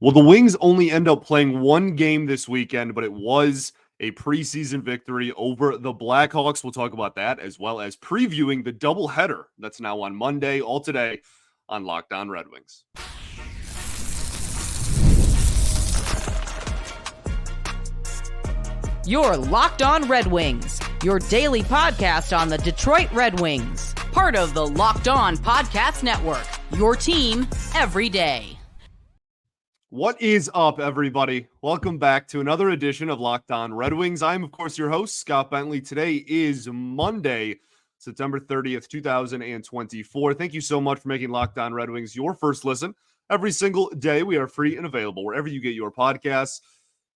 Well, the Wings only end up playing one game this weekend, but it was a preseason victory over the Blackhawks. We'll talk about that as well as previewing the doubleheader that's now on Monday, all today on Locked On Red Wings. You're Locked On Red Wings, your daily podcast on the Detroit Red Wings, part of the Locked On Podcast Network, your team every day. What is up, everybody? Welcome back to another edition of Locked On Red Wings. I'm, of course, your host, Scott Bentley. Today is Monday, September 30th, 2024. Thank you so much for making Locked On Red Wings your first listen. Every single day, we are free and available wherever you get your podcasts,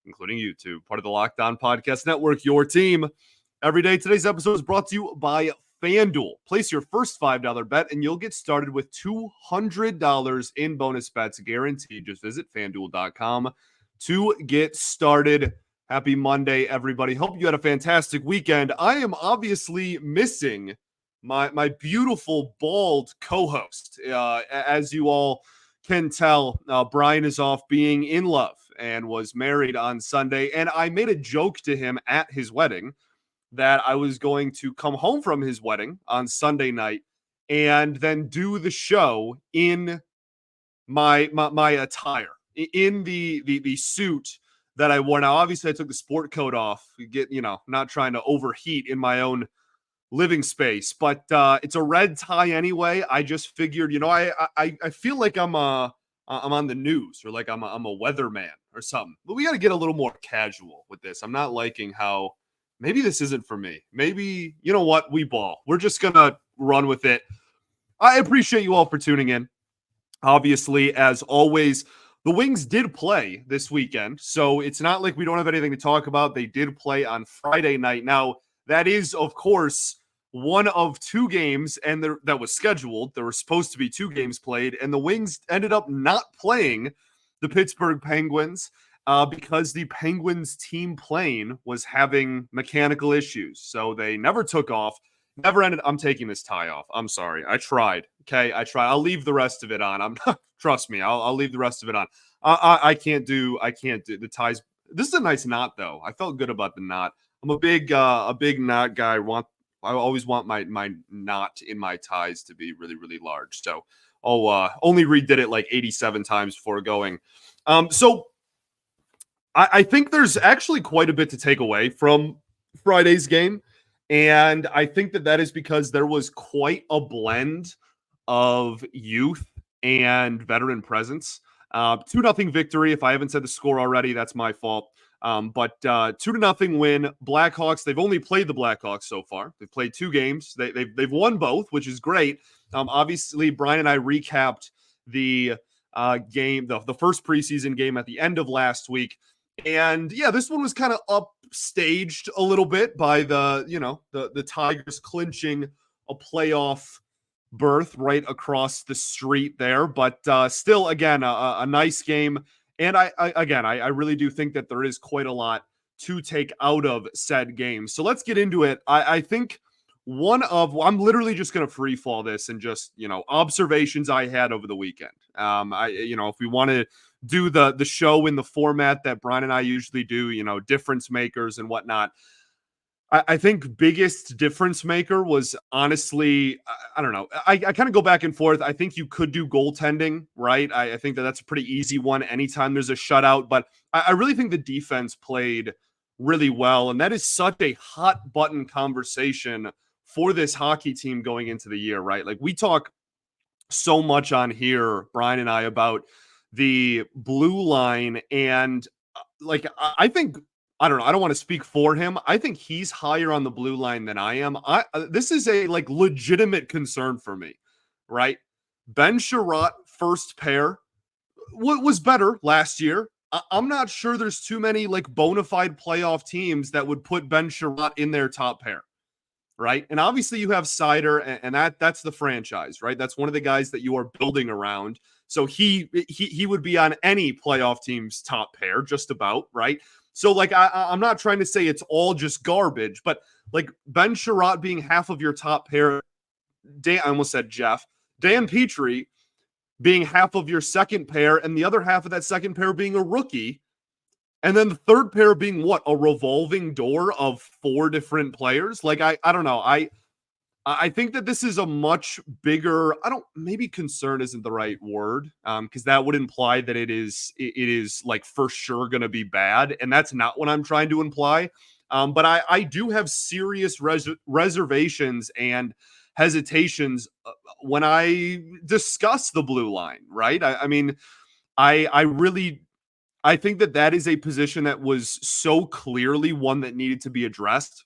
including YouTube, part of the Locked On Podcast Network, your team every day. Today's episode is brought to you by FanDuel. Place your first $5 bet and you'll get started with $200 in bonus bets guaranteed. Just visit FanDuel.com to get started. Happy Monday, everybody. Hope you had a fantastic weekend. I am obviously missing my beautiful bald co-host. As you all can tell, Brian is off being in love and was married on Sunday. And I made a joke to him at his wedding that I was going to come home from his wedding on Sunday night and then do the show in my attire, in the suit that I wore. Now, obviously, I took the sport coat off, not trying to overheat in my own living space, but it's a red tie anyway. I just figured, I feel like I'm on the news or like I'm a weatherman or something. But we got to get a little more casual with this. I'm not liking how maybe this isn't for me. Maybe, you know what? We ball. We're just going to run with it. I appreciate you all for tuning in. Obviously, as always, the Wings did play this weekend, so it's not like we don't have anything to talk about. They did play on Friday night. Now, that is, of course, one of two games and that was scheduled. There were supposed to be two games played, and the Wings ended up not playing the Pittsburgh Penguins because the Penguins team plane was having mechanical issues. So they never took off, never ended. I'm taking this tie off. I'm sorry. I tried. Okay. I tried. I'll leave the rest of it on. Trust me. I'll leave the rest of it on. I can't do the ties. This is a nice knot though. I felt good about the knot. I'm a big knot guy. I always want my knot in my ties to be really, really large. So only redid it like 87 times before going. So I think there's actually quite a bit to take away from Friday's game. And I think that is because there was quite a blend of youth and veteran presence. 2-0 victory. If I haven't said the score already, that's my fault. But 2-0 win. Blackhawks, they've only played the Blackhawks so far. They've played two games. They've won both, which is great. Obviously, Brian and I recapped the game, the first preseason game at the end of last week. And yeah, this one was kind of upstaged a little bit by the Tigers clinching a playoff berth right across the street there. But still, again, a nice game. And I really do think that there is quite a lot to take out of said game. So let's get into it. I think I'm literally just going to free fall this and just, observations I had over the weekend. If we want to do the show in the format that Brian and I usually do, difference makers and whatnot. I think biggest difference maker was honestly, I don't know. I kind of go back and forth. I think you could do goaltending, right? I think that's a pretty easy one anytime there's a shutout, but I really think the defense played really well. And that is such a hot button conversation for this hockey team going into the year, right? Like we talk so much on here, Brian and I, about the blue line. And I think, I don't know. I don't want to speak for him. I think he's higher on the blue line than I am. This is a legitimate concern for me, right? Ben Sherratt, first pair, was better last year. I'm not sure there's too many bona fide playoff teams that would put Ben Sherratt in their top pair, right? And obviously you have Seider, and that's the franchise, right? That's one of the guys that you are building around. So he would be on any playoff team's top pair, just about, right? So, I'm not trying to say it's all just garbage, but, Ben Sherratt being half of your top pair, I almost said Jeff, Dan Petrie, being half of your second pair and the other half of that second pair being a rookie. And then the third pair being what? A revolving door of 4 different players? Like, I don't know. I think that this is a much bigger, maybe concern isn't the right word, because that would imply that it is like for sure going to be bad. And that's not what I'm trying to imply. But I do have serious reservations and hesitations when I discuss the blue line, right? I mean, I really, I think that is a position that was so clearly one that needed to be addressed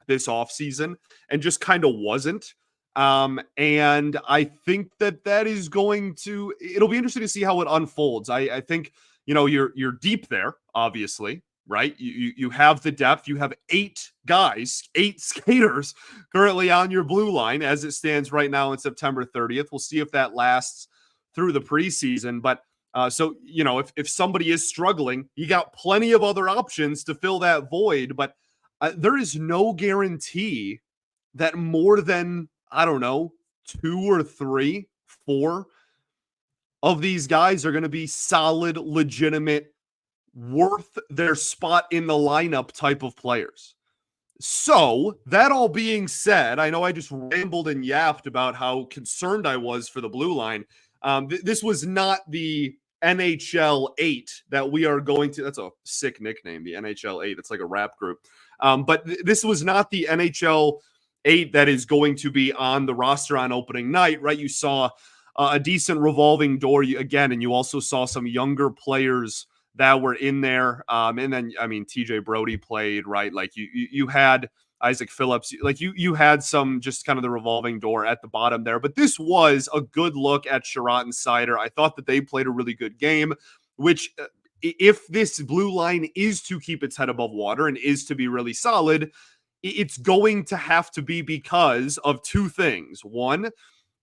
this offseason and just kind of wasn't. And I think that is going to, it'll be interesting to see how it unfolds. I think, you're deep there, obviously, right? You have the depth. You have 8 guys, 8 skaters currently on your blue line as it stands right now on September 30th. We'll see if that lasts through the preseason. But so, if somebody is struggling, you got plenty of other options to fill that void. But there is no guarantee that more than, 2 or 3, 4 of these guys are going to be solid, legitimate, worth their spot in the lineup type of players. So, that all being said, I know I just rambled and yapped about how concerned I was for the blue line. This was not the NHL 8 that we are going to. That's a sick nickname, the NHL 8. It's like a rap group. But this was not the NHL 8 that is going to be on the roster on opening night, right? You saw a decent revolving door again, and you also saw some younger players that were in there. And then, TJ Brody played, right? Like you had Isaac Phillips, like you had some just kind of the revolving door at the bottom there. But this was a good look at Chiarot and Seider. I thought that they played a really good game, which if this blue line is to keep its head above water and is to be really solid, it's going to have to be because of 2 things. One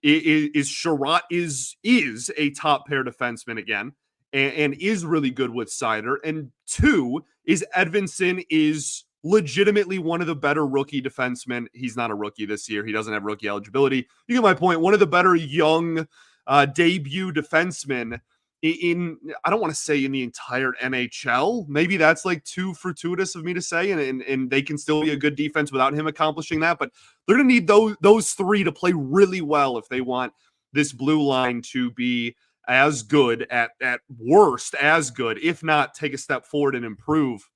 is Chiarot is a top pair defenseman again and is really good with Seider. And 2 is Edvinsson is legitimately one of the better rookie defensemen. He's not a rookie this year. He doesn't have rookie eligibility. You get my point. One of the better young debut defensemen in I don't want to say in the entire NHL. Maybe that's like too fortuitous of me to say, and they can still be a good defense without him accomplishing that. But they're going to need those 3 to play really well if they want this blue line to be as good, at worst as good, if not take a step forward and improve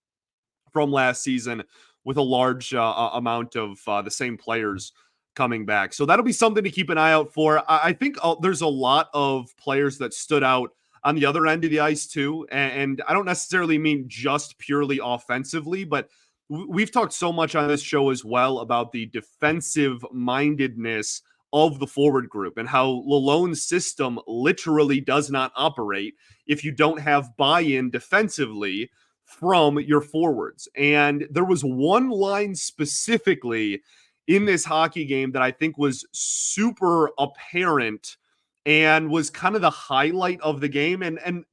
from last season with a large amount of the same players coming back. So that'll be something to keep an eye out for. I think there's a lot of players that stood out on the other end of the ice too. And I don't necessarily mean just purely offensively, but we've talked so much on this show as well about the defensive mindedness of the forward group and how Lalonde's system literally does not operate if you don't have buy-in defensively from your forwards. And there was one line specifically in this hockey game that I think was super apparent and was kind of the highlight of the game. And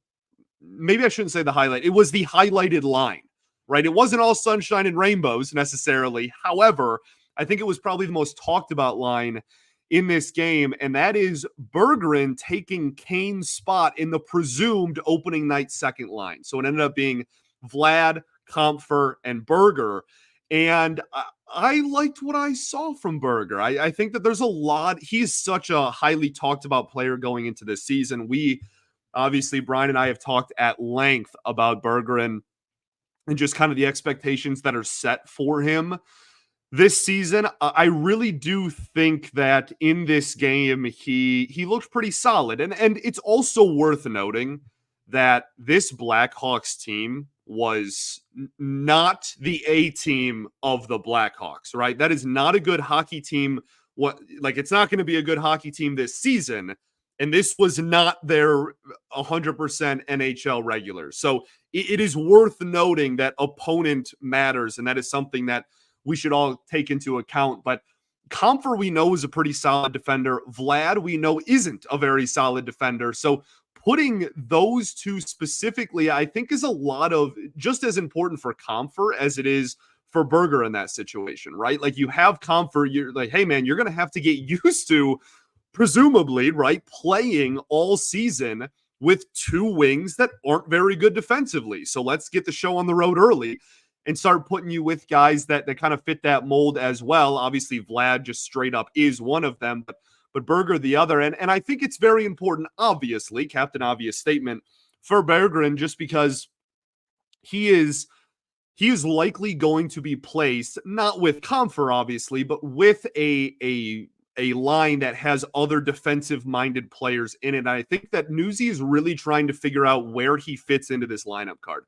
maybe I shouldn't say the highlight. It was the highlighted line, right? It wasn't all sunshine and rainbows necessarily. However, I think it was probably the most talked about line in this game, and that is Bergeron taking Kane's spot in the presumed opening night second line. So it ended up being Vlad, Kampfer, and Berger. And I liked what I saw from Berger. I think that there's a lot. He's such a highly talked about player going into this season. We obviously, Brian and I have talked at length about Bergeron and just kind of the expectations that are set for him this season. I really do think that in this game, he looked pretty solid. And it's also worth noting that this Blackhawks team was not the A team of the Blackhawks, right? That is not a good hockey team. It's not going to be a good hockey team this season. And this was not their 100% NHL regulars. So it is worth noting that opponent matters. And that is something that we should all take into account. But Kampfer, we know, is a pretty solid defender. Vlad, we know, isn't a very solid defender. So putting those 2 specifically, I think, is a lot of just as important for Kampfer as it is for Berger in that situation, right? Like, you have Kampfer, you're like, hey man, you're going to have to get used to presumably, right, playing all season with two wings that aren't very good defensively. So let's get the show on the road early and start putting you with guys that kind of fit that mold as well. Obviously, Vlad just straight up is one of them, but Berger the other. And I think it's very important, obviously, Captain Obvious statement for Bergeron, just because he is likely going to be placed, not with Comfer, obviously, but with a line that has other defensive-minded players in it. And I think that Newsy is really trying to figure out where he fits into this lineup card.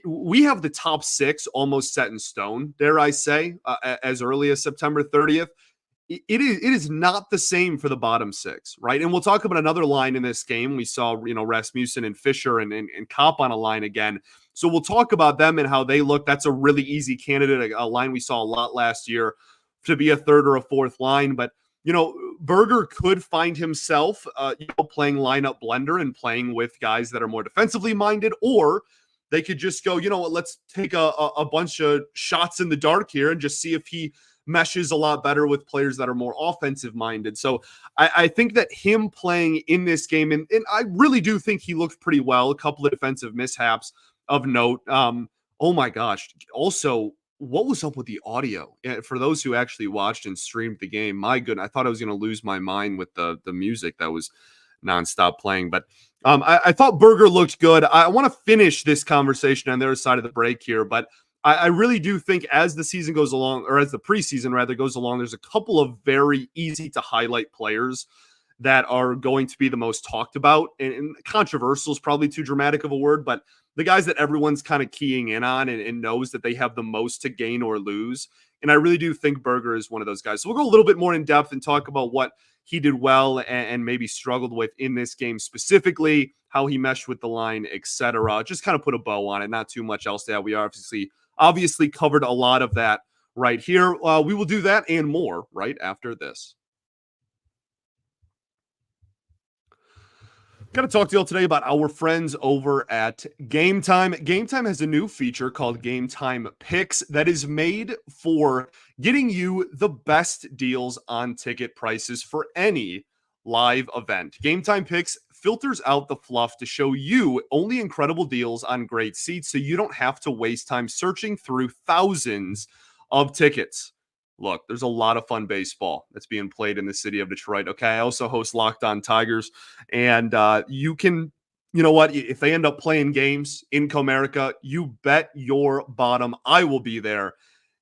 We have the top six almost set in stone, dare I say, as early as September 30th. It is not the same for the bottom six, right? And we'll talk about another line in this game. We saw, Rasmussen and Fischer and Kopp on a line again. So we'll talk about them and how they look. That's a really easy candidate, a line we saw a lot last year to be a third or a fourth line. But, Berger could find himself, playing lineup blender and playing with guys that are more defensively minded, or they could just go, let's take a bunch of shots in the dark here and just see if he meshes a lot better with players that are more offensive minded. So I think that him playing in this game, and I really do think he looked pretty well. A couple of defensive mishaps of note. Oh my gosh. Also, what was up with the audio? For those who actually watched and streamed the game, my goodness, I thought I was going to lose my mind with the music that was nonstop playing. But I thought Berger looked good. I want to finish this conversation on the other side of the break here, but I really do think as the season goes along, or as the preseason rather goes along, there's a couple of very easy to highlight players that are going to be the most talked about. And controversial is probably too dramatic of a word, but the guys that everyone's kind of keying in on and knows that they have the most to gain or lose. And I really do think Berger is one of those guys. So we'll go a little bit more in depth and talk about what he did well and maybe struggled with in this game specifically, how he meshed with the line, etc. Just kind of put a bow on it. Not too much else to add. We obviously covered a lot of that right here. We will do that and more right after this. Got to talk to you all today about our friends over at Game Time. Game Time has a new feature called Game Time Picks that is made for getting you the best deals on ticket prices for any live event. Game Time Picks filters out the fluff to show you only incredible deals on great seats so you don't have to waste time searching through thousands of tickets. Look, there's a lot of fun baseball that's being played in the city of Detroit. Okay, I also host Locked On Tigers, and you can, if they end up playing games in Comerica, you bet your bottom I will be there,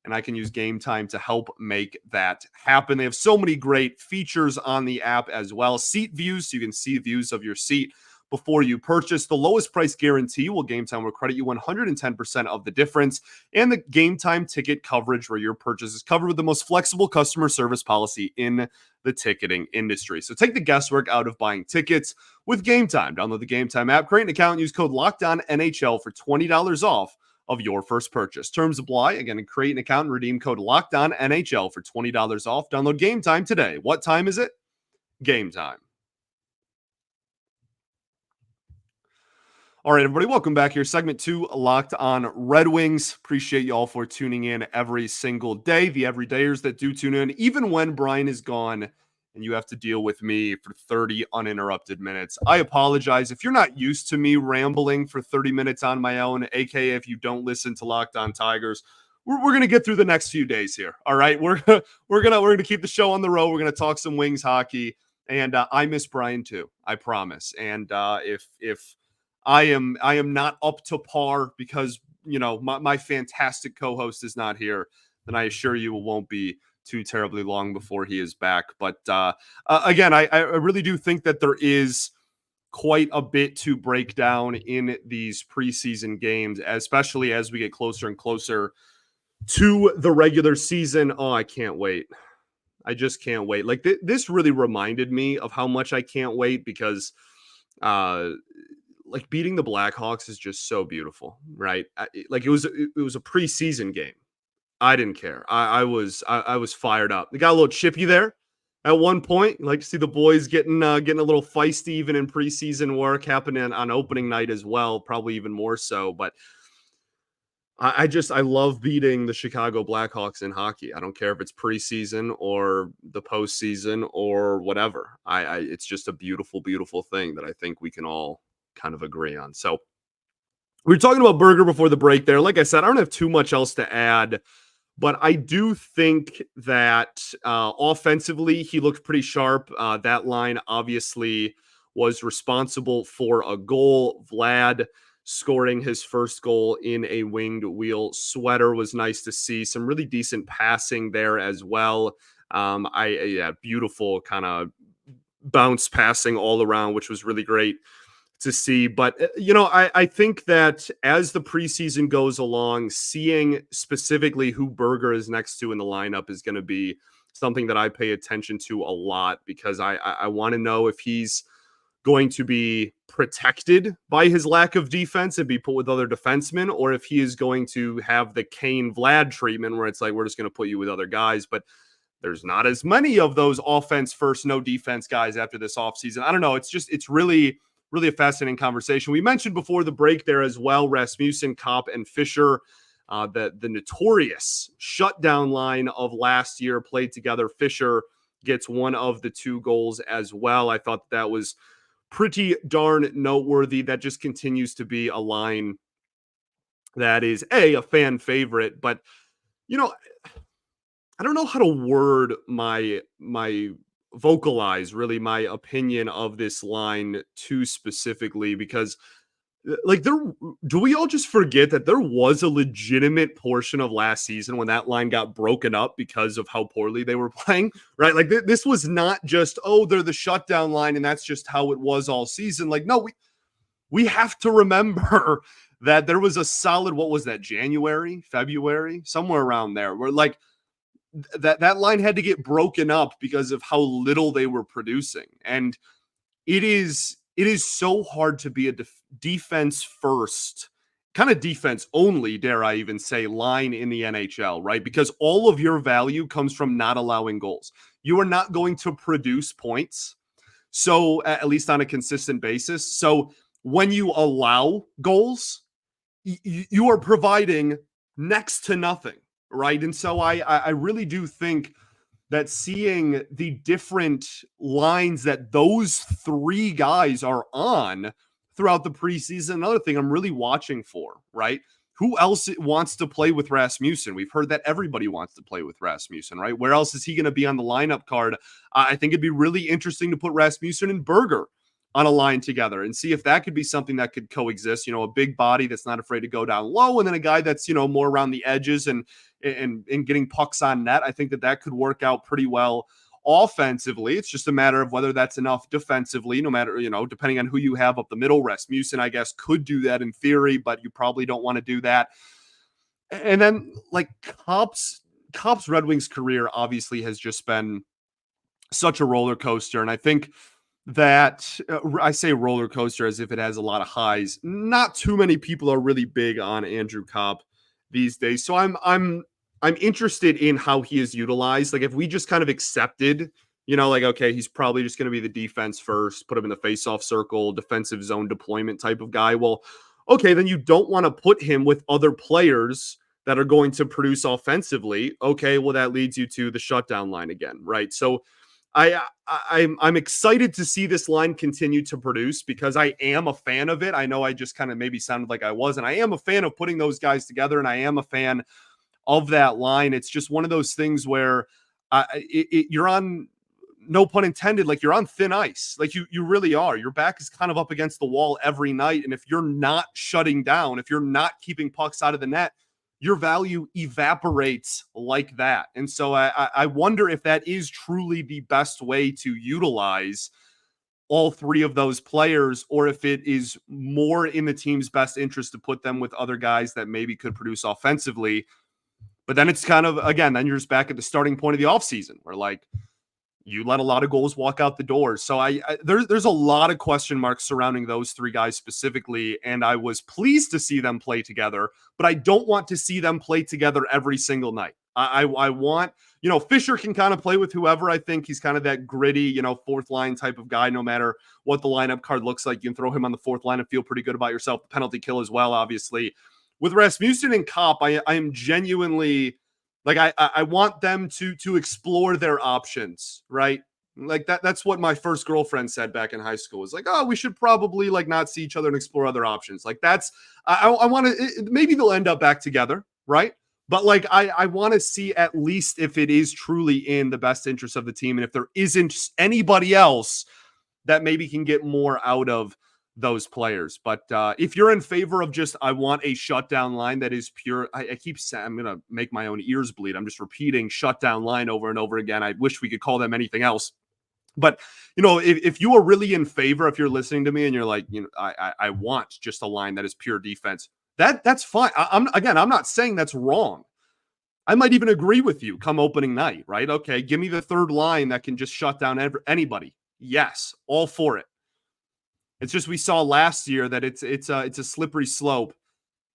and I can use Game Time to help make that happen. They have so many great features on the app as well. Seat views, so you can see views of your seat before you purchase. The lowest price guarantee will Game Time will credit you 110% of the difference, and the Game Time ticket coverage where your purchase is covered with the most flexible customer service policy in the ticketing industry. So take the guesswork out of buying tickets with Game Time. Download the Game Time app, create an account, and use code LOCKEDONNHL for $20 off of your first purchase. Terms apply. Again, create an account and redeem code LOCKEDONNHL for $20 off. Download Game Time today. What time is it? Game Time. All right, everybody, welcome back here. Segment 2, Locked On Red Wings. Appreciate you all for tuning in every single day. The everydayers that do tune in, even when Brian is gone and you have to deal with me for 30 uninterrupted minutes. I apologize. If you're not used to me rambling for 30 minutes on my own, aka if you don't listen to Locked On Tigers, we're going to get through the next few days here. All right, we're going to keep the show on the road. We're going to talk some Wings hockey, and I miss Brian too. I promise. And if I am not up to par because, my fantastic co-host is not here, then I assure you it won't be too terribly long before he is back. But again, I really do think that there is quite a bit to break down in these preseason games, especially as we get closer and closer to the regular season. Oh, I can't wait. I just can't wait. Like this really reminded me of how much I can't wait because like beating the Blackhawks is just so beautiful, right? Like it was a preseason game. I didn't care. I was fired up. They got a little chippy there at one point. You like to see the boys getting a little feisty even in preseason work happening on opening night as well, probably even more so. But I love beating the Chicago Blackhawks in hockey. I don't care if it's preseason or the postseason or whatever. It's just a beautiful, beautiful thing that I think we can all kind of agree on. So we were talking about Berger before the break there. Like I said, I don't have too much else to add, but I do think that offensively, he looked pretty sharp. That line obviously was responsible for a goal. Vlad scoring his first goal in a winged wheel sweater was nice to see. Some really decent passing there as well. Beautiful kind of bounce passing all around, which was really great to see. But, I think that as the preseason goes along, seeing specifically who Berger is next to in the lineup is going to be something that I pay attention to a lot, because I want to know if he's going to be protected by his lack of defense and be put with other defensemen, or if he is going to have the Kane Vlad treatment where it's like, we're just going to put you with other guys. But there's not as many of those offense first, no defense guys after this offseason. I don't know. It's really a fascinating conversation. We mentioned before the break there as well, Rasmussen, Kopp, and Fischer, the notorious shutdown line of last year played together. Fischer gets one of the 2 goals as well. I thought that was pretty darn noteworthy. That just continues to be a line that is a fan favorite, but I don't know how to word my vocalize really my opinion of this line too specifically, because do we all just forget that there was a legitimate portion of last season when that line got broken up because of how poorly they were playing, right? Like this was not just, they're the shutdown line and that's just how it was all season. Like, no, we have to remember that there was a solid, what was that, January, February, somewhere around there, where like that line had to get broken up because of how little they were producing. And it is so hard to be a defense first, kind of defense only, dare I even say, line in the NHL, right? Because all of your value comes from not allowing goals. You are not going to produce points, so at least on a consistent basis. So when you allow goals, you are providing next to nothing, right? And so I really do think that seeing the different lines that those 3 guys are on throughout the preseason, another thing I'm really watching for, right? Who else wants to play with Rasmussen? We've heard that everybody wants to play with Rasmussen, right? Where else is he going to be on the lineup card? I think it'd be really interesting to put Rasmussen and Berger on a line together and see if that could be something that could coexist. A big body that's not afraid to go down low, and then a guy that's, more around the edges and getting pucks on net. I think that could work out pretty well offensively. It's just a matter of whether that's enough defensively, no matter, depending on who you have up the middle. Rasmussen, I guess, could do that in theory, but you probably don't want to do that. And then like Kopp's Red Wings career obviously has just been such a roller coaster. And I think that I say roller coaster as if it has a lot of highs. Not too many people are really big on Andrew Kopp these days. So I'm interested in how he is utilized. Like if we just kind of accepted, okay, he's probably just going to be the defense first, put him in the face-off circle, defensive zone deployment type of guy. Well, okay, then you don't want to put him with other players that are going to produce offensively. Okay, well, that leads you to the shutdown line again, right? So I'm excited to see this line continue to produce because I am a fan of it. I know I just kind of maybe sounded like I wasn't. I am a fan of putting those guys together, and I am a fan of that line. It's just one of those things where you're on, no pun intended, like you're on thin ice. Like you really are. Your back is kind of up against the wall every night. And if you're not shutting down, if you're not keeping pucks out of the net, your value evaporates like that. And so I wonder if that is truly the best way to utilize all 3 of those players, or if it is more in the team's best interest to put them with other guys that maybe could produce offensively. But then it's kind of, again, then you're just back at the starting point of the offseason where like you let a lot of goals walk out the door. So there's a lot of question marks surrounding those 3 guys specifically. And I was pleased to see them play together, but I don't want to see them play together every single night. I want, Fischer can kind of play with whoever. I think he's kind of that gritty, 4th line type of guy. No matter what the lineup card looks like, you can throw him on the 4th line and feel pretty good about yourself. The penalty kill as well, obviously, with Rasmussen and Kopp, I am genuinely like I want them to explore their options, right? Like that's what my first girlfriend said back in high school, was like, oh, we should probably like not see each other and explore other options. Like that's I want to, maybe they'll end up back together, right? But like I want to see at least if it is truly in the best interest of the team, and if there isn't anybody else that maybe can get more out of those players. But if you're in favor of just, I want a shutdown line that is pure, I keep saying, I'm going to make my own ears bleed. I'm just repeating shutdown line over and over again. I wish we could call them anything else. But, you know, if you are really in favor, if you're listening to me and you're like, you know, I want just a line that is pure defense, that's fine. I'm not saying that's wrong. I might even agree with you come opening night, right? Okay, give me the third line that can just shut down anybody. Yes, all for it. It's just we saw last year that it's a slippery slope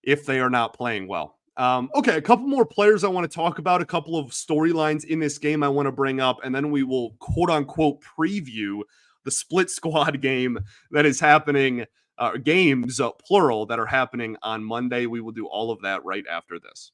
if they are not playing well. Okay, a couple more players I want to talk about, a couple of storylines in this game I want to bring up, and then we will quote unquote preview the split squad game that is happening, games plural that are happening on Monday. We will do all of that right after this.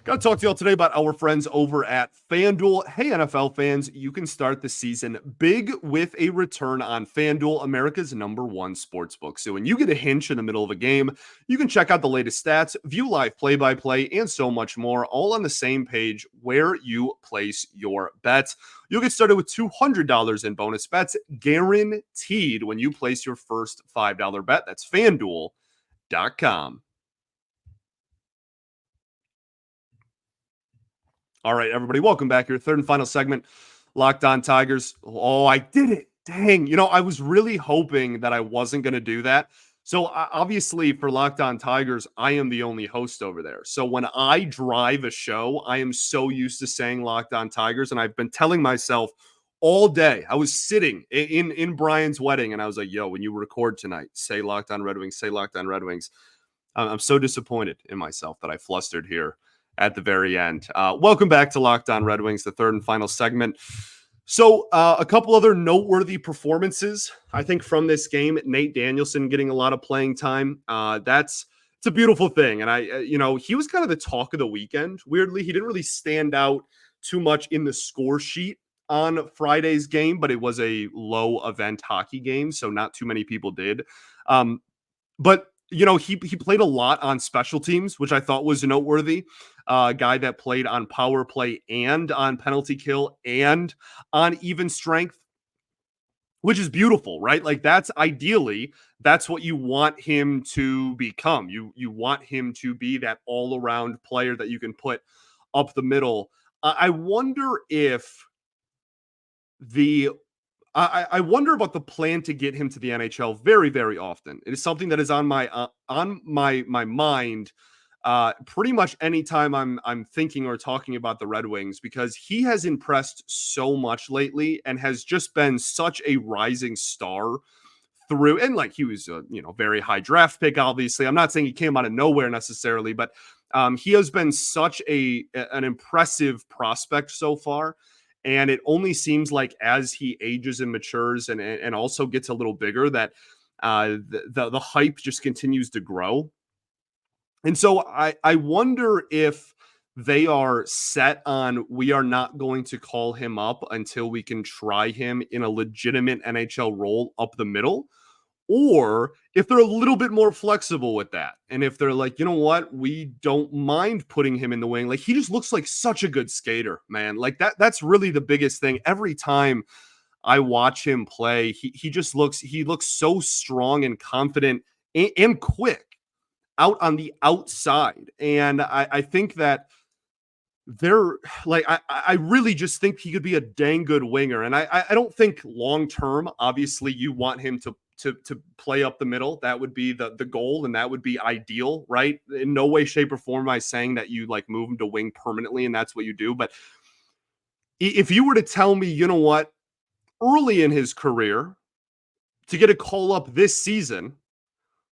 Got to talk to y'all today about our friends over at FanDuel. Hey, NFL fans, you can start the season big with a return on FanDuel, America's #1 sportsbook. So when you get a hinge in the middle of a game, you can check out the latest stats, view live play-by-play, and so much more, all on the same page where you place your bets. You'll get started with $200 in bonus bets, guaranteed when you place your first $5 bet. That's FanDuel.com. All right, everybody, welcome back here. Third and final segment, Locked On Tigers. Oh, I did it. Dang. You know, I was really hoping that I wasn't going to do that. So obviously for Locked On Tigers, I am the only host over there. So when I drive a show, I am so used to saying Locked On Tigers. And I've been telling myself all day, I was sitting in Brian's wedding and I was like, yo, when you record tonight, say Locked On Red Wings, say Locked On Red Wings. I'm so disappointed in myself that I flustered here at the very end. Welcome back to Locked On Red Wings, the third and final segment. So a couple other noteworthy performances, I think, from this game. Nate Danielson getting a lot of playing time. It's a beautiful thing. And he was kind of the talk of the weekend. Weirdly, he didn't really stand out too much in the score sheet on Friday's game, but it was a low event hockey game, so not too many people did. But you know, he played a lot on special teams, which I thought was noteworthy. Guy that played on power play and on penalty kill and on even strength, which is beautiful, right? Like that's what you want him to become. You want him to be that all-around player that you can put up the middle. I wonder if I wonder about the plan to get him to the NHL very, very often. It is something that is on my mind pretty much anytime I'm thinking or talking about the Red Wings, because he has impressed so much lately and has just been such a rising star through. And like he was a very high draft pick. Obviously, I'm not saying he came out of nowhere necessarily, but he has been such an impressive prospect so far. And it only seems like as he ages and matures and also gets a little bigger that the hype just continues to grow. And so I wonder if they are set on, we are not going to call him up until we can try him in a legitimate NHL role up the middle, or if they're a little bit more flexible with that. And if they're like, you know what, we don't mind putting him in the wing. Like he just looks like such a good skater, man. Like that's really the biggest thing. Every time I watch him play, he looks so strong and confident and quick out on the outside. And I think that they're like, I really just think he could be a dang good winger. And I don't think long-term, obviously you want him to play up the middle. That would be the goal, and that would be ideal, right? In no way, shape, or form am I saying that you like move him to wing permanently and that's what you do. But if you were to tell me, you know what, early in his career, to get a call up this season,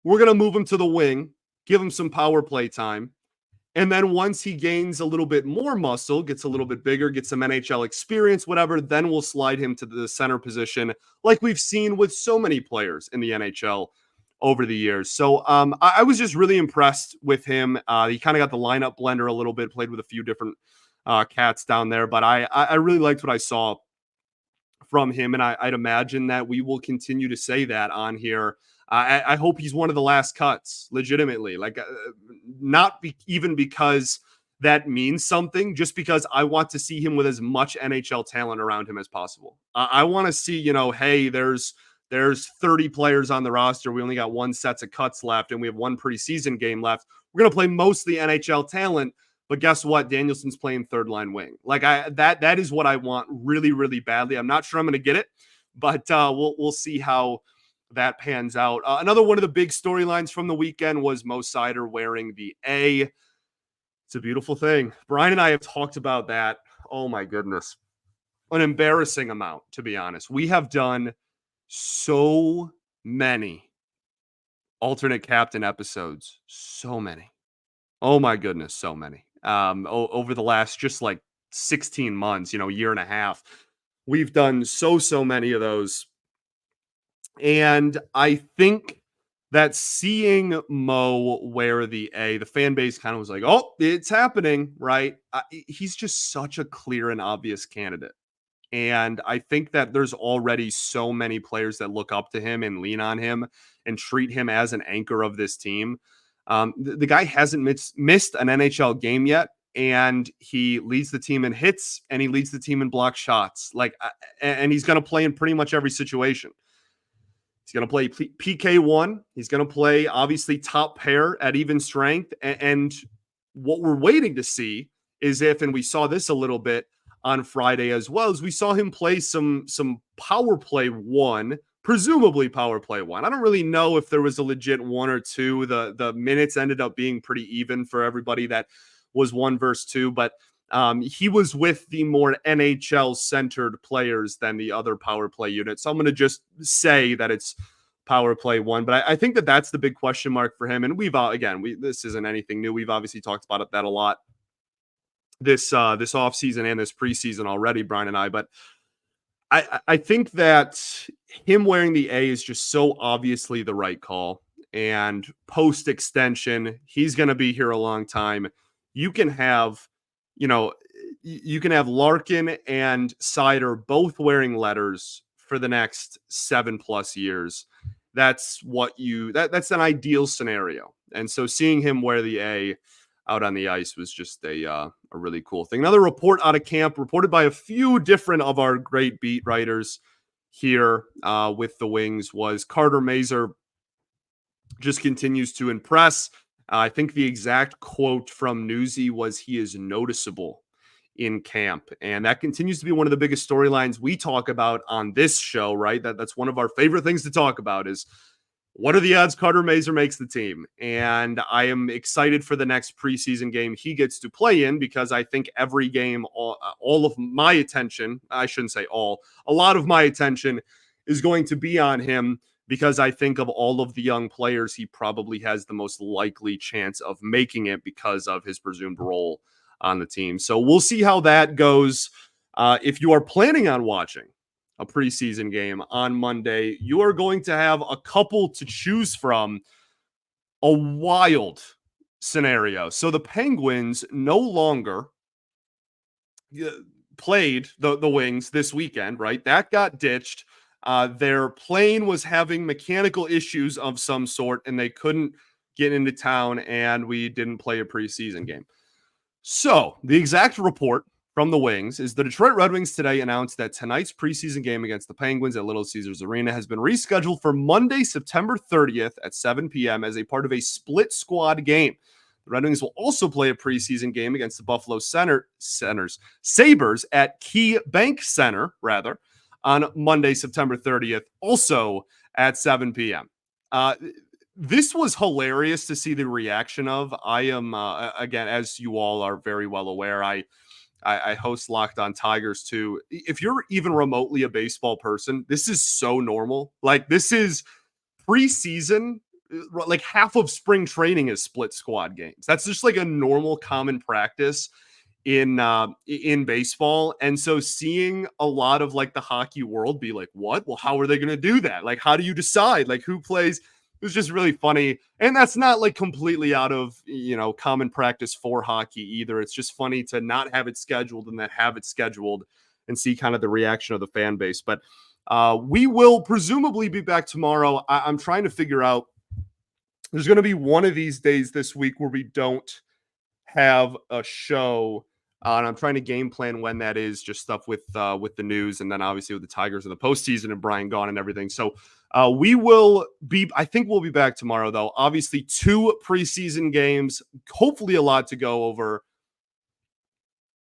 we're going to move him to the wing, give him some power play time. And then once he gains a little bit more muscle, gets a little bit bigger, gets some NHL experience, whatever, then we'll slide him to the center position like we've seen with so many players in the NHL over the years. So I was just really impressed with him. He kind of got the lineup blender a little bit, played with a few different cats down there, but I really liked what I saw from him, and I'd imagine that we will continue to say that on here. I hope he's one of the last cuts, legitimately. Like, even because that means something, just because I want to see him with as much NHL talent around him as possible. I want to see, hey, there's 30 players on the roster. We only got one sets of cuts left, and we have one preseason game left. We're going to play mostly NHL talent. But guess what? Danielson's playing third line wing. Like that is what I want really, really badly. I'm not sure I'm going to get it, but we'll see how that pans out. Another one of the big storylines from the weekend was Mo Seider wearing the A. It's a beautiful thing. Brian and I have talked about that. Oh my goodness. An embarrassing amount, to be honest. We have done so many alternate captain episodes. So many. Oh my goodness, so many. Over the last just like 16 months, year and a half, we've done so many of those. And I think that seeing Mo wear the A, the fan base kind of was like, oh, it's happening, right? He's just such a clear and obvious candidate. And I think that there's already so many players that look up to him and lean on him and treat him as an anchor of this team. The guy hasn't missed an NHL game yet, and he leads the team in hits and he leads the team in block shots. And he's going to play in pretty much every situation. He's going to play PK1. He's going to play obviously top pair at even strength. And what we're waiting to see is if, and we saw this a little bit on Friday as well, as we saw him play some power play one. Presumably power play one. I don't really know if there was a legit one or two. The minutes ended up being pretty even for everybody that was 1 versus 2, but he was with the more NHL centered players than the other power play unit. So I'm going to just say that it's power play one, but I think that that's the big question mark for him. And this isn't anything new. We've obviously talked about that a lot this offseason and this preseason already, Brian and I, but I think that him wearing the A is just so obviously the right call. And post extension, he's going to be here a long time. You can have Larkin and Seider both wearing letters for the next 7+ years. That's that's an ideal scenario. And so seeing him wear the A out on the ice was just a really cool thing. Another report out of camp, reported by a few different of our great beat writers here with the Wings, was Carter Mazur just continues to impress. I think the exact quote from Newsy was, he is noticeable in camp. And that continues to be one of the biggest storylines we talk about on this show, right? That's one of our favorite things to talk about is, what are the odds Carter Mazur makes the team? And I am excited for the next preseason game he gets to play in, because I think every game, all of my attention, I shouldn't say all, a lot of my attention is going to be on him, because I think of all of the young players, he probably has the most likely chance of making it because of his presumed role on the team. So we'll see how that goes. If you are planning on watching a preseason game on Monday, you are going to have a couple to choose from. A wild scenario. So the Penguins no longer played the Wings this weekend, right? That got ditched. Their plane was having mechanical issues of some sort, and they couldn't get into town, and we didn't play a preseason game. So the exact report from the Wings is the Detroit Red Wings today announced that tonight's preseason game against the Penguins at Little Caesars Arena has been rescheduled for Monday, September 30th at 7 p.m. as a part of a split squad game. The Red Wings will also play a preseason game against the Buffalo Sabres at Key Bank Center, on Monday, September 30th, also at 7 p.m. This was hilarious to see the reaction of. I am, again, as you all are very well aware, I host Locked on Tigers too. If you're even remotely a baseball person, this is so normal. Like, this is preseason. Like, half of spring training is split squad games. That's just like a normal common practice in baseball. And so seeing a lot of like the hockey world be like, what? Well, how are they going to do that? Like, how do you decide like who plays was just really funny. And that's not like completely out of, common practice for hockey either. It's just funny to not have it scheduled and then have it scheduled and see kind of the reaction of the fan base. But we will presumably be back tomorrow. I'm trying to figure out, there's going to be one of these days this week where we don't have a show. And I'm trying to game plan when that is, just stuff with the news, and then obviously with the Tigers and the postseason and Brian gone and everything. So I think we'll be back tomorrow, though. Obviously, 2 preseason games, hopefully a lot to go over.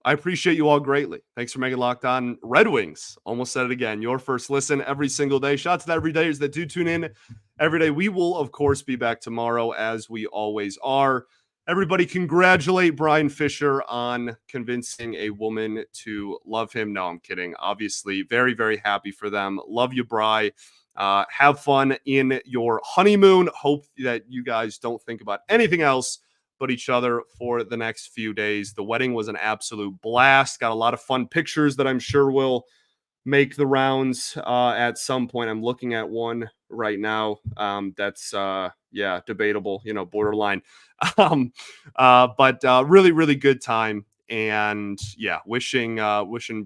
I appreciate you all greatly. Thanks for making Locked On Red Wings. Almost said it again. Your first listen every single day. Shout out to the everydayers that do tune in every day. We will, of course, be back tomorrow as we always are. Everybody congratulate Brian Fischer on convincing a woman to love him. No, I'm kidding. Obviously, very, very happy for them. Love you, Bri. Have fun in your honeymoon. Hope that you guys don't think about anything else but each other for the next few days. The wedding was an absolute blast. Got a lot of fun pictures that I'm sure will make the rounds at some point. I'm looking at one right now. That's debatable, borderline. But really, really good time. And yeah, wishing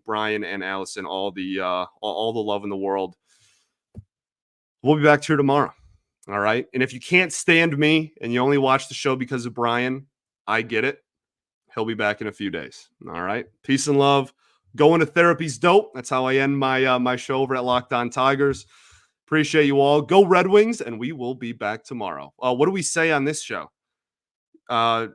Brian and Allison all the love in the world. We'll be back here tomorrow. All right. And if you can't stand me and you only watch the show because of Brian, I get it. He'll be back in a few days. All right. Peace and love. Going to therapy's dope. That's how I end my show over at Locked On Tigers. Appreciate you all. Go Red Wings, and we will be back tomorrow. What do we say on this show? I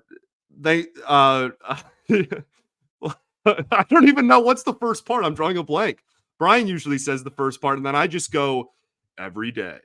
don't even know what's the first part. I'm drawing a blank. Brian usually says the first part, and then I just go every day.